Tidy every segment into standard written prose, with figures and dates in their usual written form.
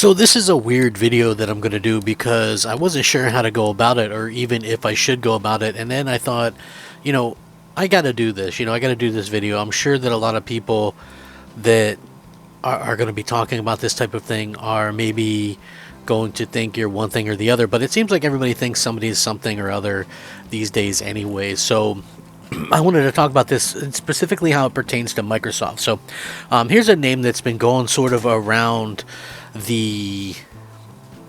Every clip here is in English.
So this is a weird video that I'm going to do because I wasn't sure how to go about it or even if I should go about it. And then I thought, you know, I got to do this. I got to do this video. I'm sure that a lot of people that are going to be talking about this type of thing are maybe going to think you're one thing or the other. But it seems like everybody thinks somebody is something or other these days anyway. So I wanted to talk about this and specifically how it pertains to Microsoft. So here's a name that's been going sort of around the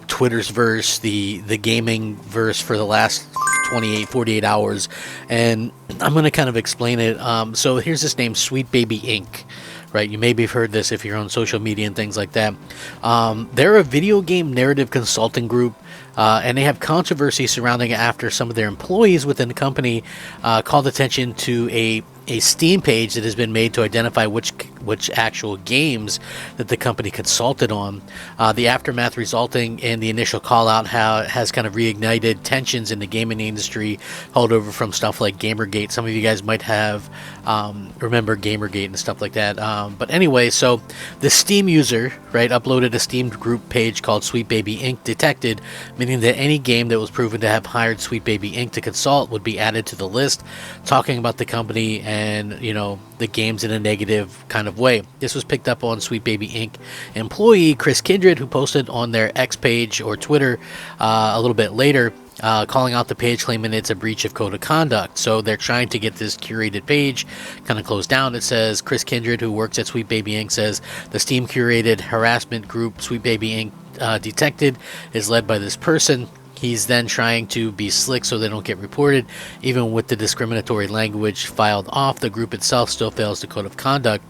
Twitter's verse, the gaming verse for the last 48 hours, and I'm going to kind of explain it. So here's this name, Sweet Baby Inc. Right, you maybe have heard this if you're on social media and things like that. They're a video game narrative consulting group, and they have controversy surrounding it after some of their employees within the company called attention to a Steam page that has been made to identify which actual games that the company consulted on. The aftermath resulting in the initial call out has kind of reignited tensions in the gaming industry held over from stuff like Gamergate. Some of you guys might have remember Gamergate and stuff like that. But anyway, so the Steam user, right, uploaded a Steam group page called Sweet Baby Inc. detected, meaning that any game that was proven to have hired Sweet Baby Inc. to consult would be added to the list, talking about the company and the games in a negative kind of way. This was picked up on Sweet Baby Inc. employee Chris Kindred, who posted on their X page or Twitter a little bit later, calling out the page, claiming it's a breach of code of conduct. So they're trying to get this curated page kind of closed down. It says Chris Kindred, who works at Sweet Baby Inc., says the Steam curated harassment group Sweet Baby Inc. Detected is led by this person. He's then trying to be slick so they don't get reported. Even with the discriminatory language filed off, the group itself still fails the code of conduct.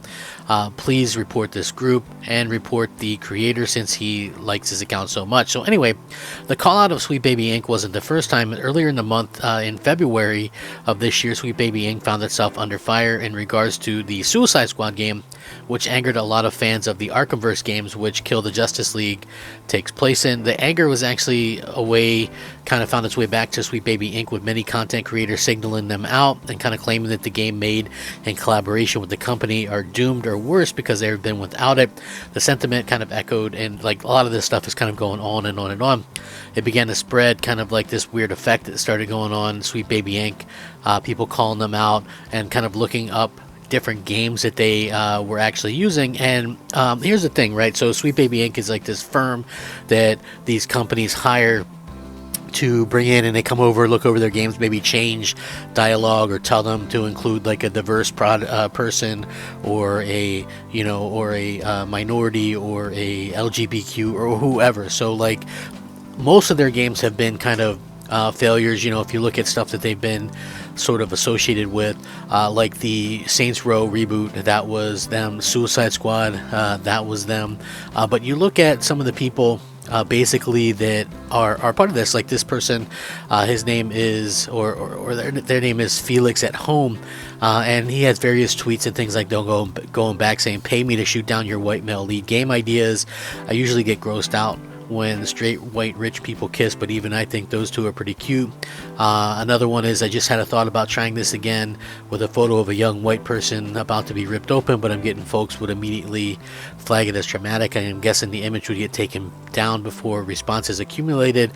Please report this group and report the creator since he likes his account so much. So anyway, the call out of Sweet Baby Inc. wasn't the first time. Earlier in the month, in February of this year, Sweet Baby Inc. found itself under fire in regards to the Suicide Squad game, which angered a lot of fans of the Arkhamverse games, which Kill the Justice League takes place in. The anger was actually kind of found its way back to Sweet Baby Inc. with many content creators signaling them out and kind of claiming that the game made in collaboration with the company are doomed or worse because they've been without it. The sentiment kind of echoed, and like a lot of this stuff is kind of going on and on and on. It began to spread, kind of like this weird effect that started going on. Sweet Baby Inc. People calling them out and kind of looking up different games that they were actually using. And here's the thing, right? So Sweet Baby Inc. is like this firm that these companies hire to bring in, and they come over, look over their games, maybe change dialogue or tell them to include like a diverse person or a minority or a LGBTQ or whoever. So like most of their games have been kind of failures. If you look at stuff that they've been sort of associated with, like the Saints Row reboot, that was them. Suicide Squad, that was them. But you look at some of the people basically that are part of this, like this person, his name is, or their name is Felix at Home, and he has various tweets and things like going back saying, "Pay me to shoot down your white male lead game ideas. I usually get grossed out when straight white rich people kiss, but even I think those two are pretty cute." Another one is, "I just had a thought about trying this again," with a photo of a young white person about to be ripped open, but I'm getting folks would immediately flag it as traumatic. I am guessing the image would get taken down before responses accumulated.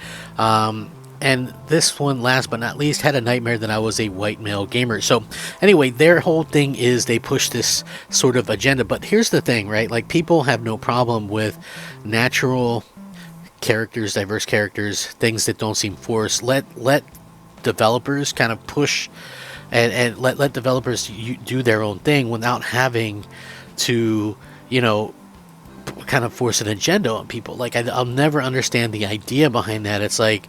And this one, last but not least, had a nightmare that I was a white male gamer. So anyway, their whole thing is they push this sort of agenda. But here's the thing, right? Like, people have no problem with natural characters, diverse characters, things that don't seem forced. Let developers kind of push and let developers do their own thing without having to kind of force an agenda on people. Like, I'll never understand the idea behind that. It's like,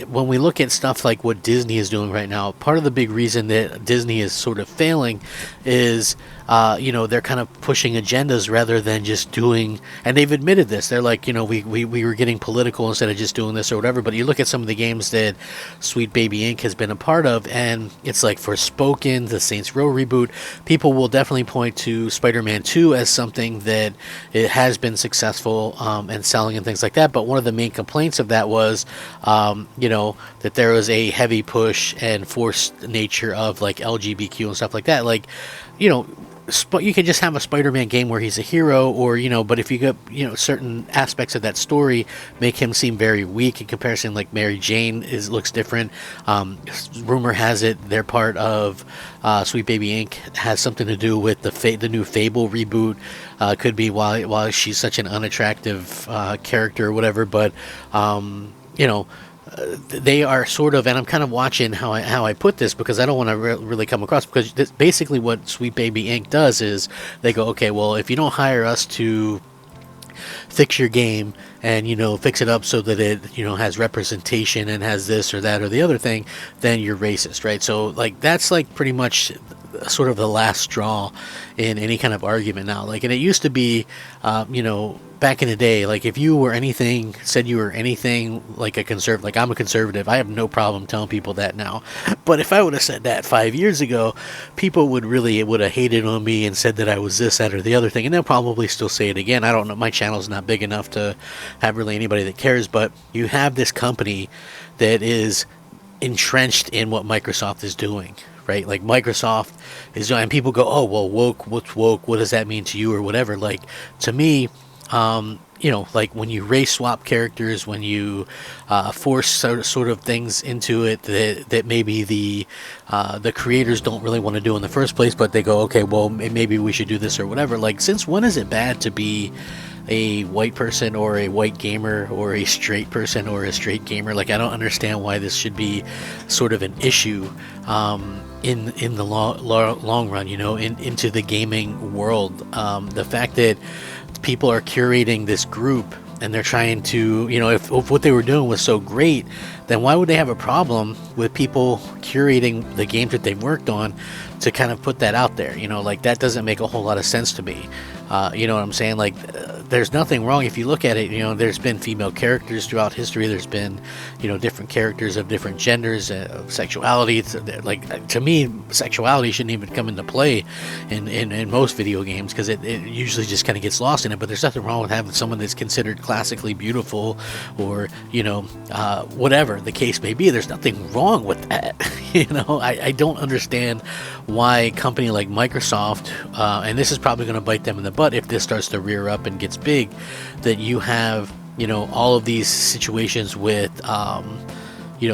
when we look at stuff like what Disney is doing right now, part of the big reason that Disney is sort of failing is they're kind of pushing agendas rather than just doing, and they've admitted this. They're like, we were getting political instead of just doing this or whatever. But you look at some of the games that Sweet Baby Inc. has been a part of, and it's like Forspoken, the Saints Row reboot. People will definitely point to Spider-Man 2 as something that it has been successful and selling and things like that. But one of the main complaints of that was, that there was a heavy push and forced nature of like LGBTQ and stuff like that. Like, you can just have a Spider-Man game where he's a hero, or but if you get certain aspects of that story make him seem very weak in comparison, like Mary Jane looks different. Rumor has it their part of Sweet Baby Inc. has something to do with the new Fable reboot. Could be why she's such an unattractive character or whatever, but you know they are sort of, and I'm kind of watching how I put this, because I don't want to really come across, because basically what Sweet Baby Inc. does is they go, okay, well, if you don't hire us to fix your game and fix it up so that it has representation and has this or that or the other thing, then you're racist, right? So like that's like pretty much sort of the last straw in any kind of argument now. Like, and it used to be back in the day, like if you were said you were anything like a conservative, like I'm a conservative, I have no problem telling people that now. But if I would have said that 5 years ago, people would have hated on me and said that I was this, that, or the other thing, and they'll probably still say it again. I don't know, my channel's not big enough to have really anybody that cares, but you have this company that is entrenched in what Microsoft is doing, right? Like Microsoft is, and people go, oh, well, woke, what's woke? What does that mean to you or whatever? Like, to me, like when you race swap characters, when you force sort of things into it that maybe the creators don't really want to do in the first place, but they go, okay, well, maybe we should do this or whatever. Like, since when is it bad to be a white person or a white gamer or a straight person or a straight gamer? Like, I don't understand why this should be sort of an issue in the long run, into the gaming world. The fact that people are curating this group and they're trying to, if what they were doing was so great, then why would they have a problem with people curating the games that they've worked on to kind of put that out there? Like, that doesn't make a whole lot of sense to me. You know what I'm saying? Like, there's nothing wrong if you look at it. There's been female characters throughout history. There's been, different characters of different genders, of sexuality. It's, like, to me, sexuality shouldn't even come into play in most video games, because it usually just kind of gets lost in it. But there's nothing wrong with having someone that's considered classically beautiful, or whatever the case may be. There's nothing wrong with that. I don't understand why a company like Microsoft, and this is probably going to bite them in the butt if this starts to rear up and gets big, that you have all of these situations with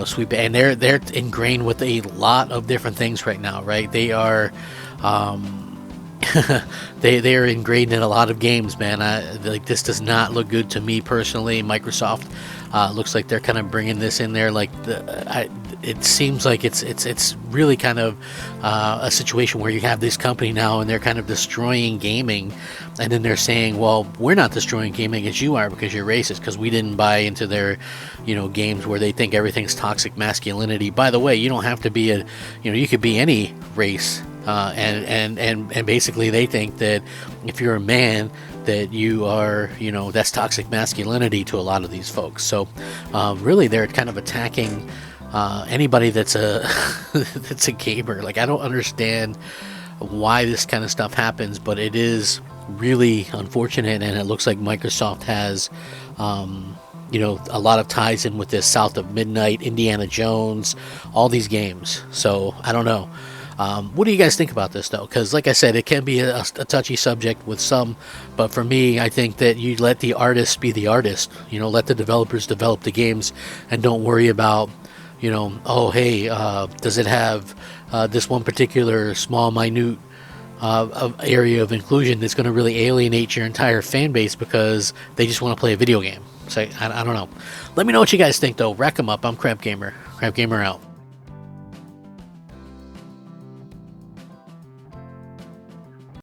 Sweet, and they're ingrained with a lot of different things right now, right? They are they are ingrained in a lot of games, man. Like, this does not look good to me personally. Microsoft looks like they're kind of bringing this in there. Like, it seems like it's really kind of a situation where you have this company now and they're kind of destroying gaming, and then they're saying, well, we're not destroying gaming as you are because you're racist, because we didn't buy into their games where they think everything's toxic masculinity. By the way, you don't have to be you could be any race. And basically they think that if you're a man, that you are, that's toxic masculinity to a lot of these folks. So really they're kind of attacking anybody that's that's a gamer. Like, I don't understand why this kind of stuff happens, but it is really unfortunate, and it looks like Microsoft has a lot of ties in with this, South of Midnight, Indiana Jones, all these games. So I don't know. What do you guys think about this, though? Because, like I said, it can be a touchy subject with some, but for me, I think that you let the artists be the artist. Let the developers develop the games, and don't worry about, oh, hey, does it have this one particular small, minute area of inclusion that's going to really alienate your entire fan base because they just want to play a video game? So I don't know. Let me know what you guys think, though. Rack 'em up. I'm Crab Gamer. Crab Gamer out.